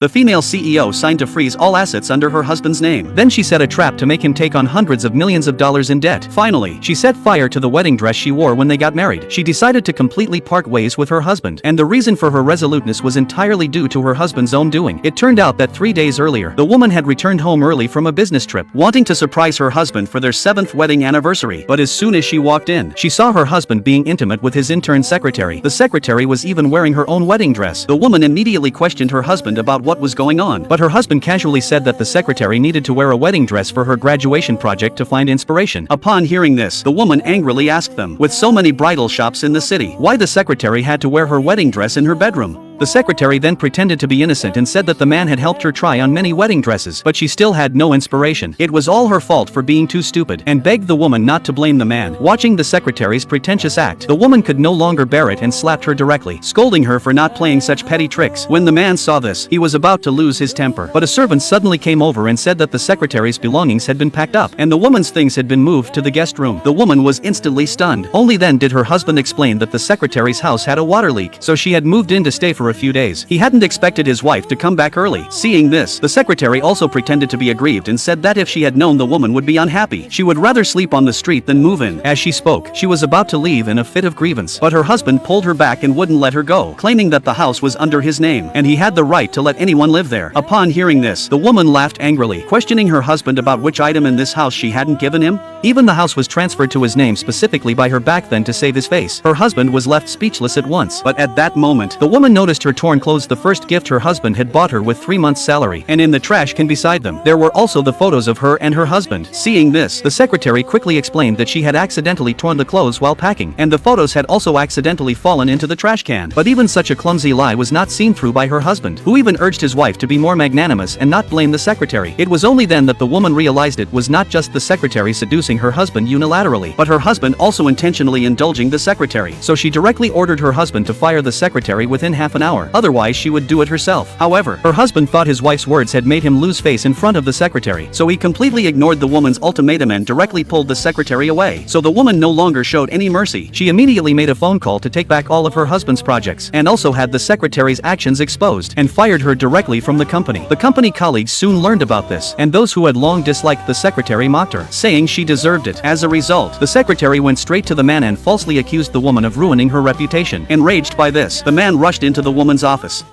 The female CEO signed to freeze all assets under her husband's name. Then she set a trap to make him take on hundreds of millions of dollars in debt. Finally, she set fire to the wedding dress she wore when they got married. She decided to completely part ways with her husband, and the reason for her resoluteness was entirely due to her husband's own doing. It turned out that 3 days earlier, the woman had returned home early from a business trip, wanting to surprise her husband for their 7th wedding anniversary. But as soon as she walked in, she saw her husband being intimate with his intern secretary. The secretary was even wearing her own wedding dress. The woman immediately questioned her husband about what was going on, but her husband casually said that the secretary needed to wear a wedding dress for her graduation project to find inspiration. Upon hearing this, the woman angrily asked them, with so many bridal shops in the city, why the secretary had to wear her wedding dress in her bedroom. The secretary then pretended to be innocent and said that the man had helped her try on many wedding dresses, but she still had no inspiration. It was all her fault for being too stupid, and begged the woman not to blame the man. Watching the secretary's pretentious act, the woman could no longer bear it and slapped her directly, scolding her for not playing such petty tricks. When the man saw this, he was about to lose his temper, but a servant suddenly came over and said that the secretary's belongings had been packed up, and the woman's things had been moved to the guest room. The woman was instantly stunned. Only then did her husband explain that the secretary's house had a water leak, so she had moved in to stay for a few days. He hadn't expected his wife to come back early. Seeing this, the secretary also pretended to be aggrieved and said that if she had known the woman would be unhappy, she would rather sleep on the street than move in. As she spoke, she was about to leave in a fit of grievance, but her husband pulled her back and wouldn't let her go, claiming that the house was under his name, and he had the right to let anyone live there. Upon hearing this, the woman laughed angrily, questioning her husband about which item in this house she hadn't given him. Even the house was transferred to his name specifically by her back then to save his face. Her husband was left speechless at once, but at that moment, the woman noticed her torn clothes, the first gift her husband had bought her with 3 months' salary, and in the trash can beside them, there were also the photos of her and her husband. Seeing this, the secretary quickly explained that she had accidentally torn the clothes while packing, and the photos had also accidentally fallen into the trash can. But even such a clumsy lie was not seen through by her husband, who even urged his wife to be more magnanimous and not blame the secretary. It was only then that the woman realized it was not just the secretary seducing her husband unilaterally, but her husband also intentionally indulging the secretary. So she directly ordered her husband to fire the secretary within half an hour, otherwise she would do it herself. However, her husband thought his wife's words had made him lose face in front of the secretary, so he completely ignored the woman's ultimatum and directly pulled the secretary away. So the woman no longer showed any mercy. She immediately made a phone call to take back all of her husband's projects, and also had the secretary's actions exposed, and fired her directly from the company. The company colleagues soon learned about this, and those who had long disliked the secretary mocked her, saying she deserved it. As a result, the secretary went straight to the man and falsely accused the woman of ruining her reputation. Enraged by this, the man rushed into the woman's office.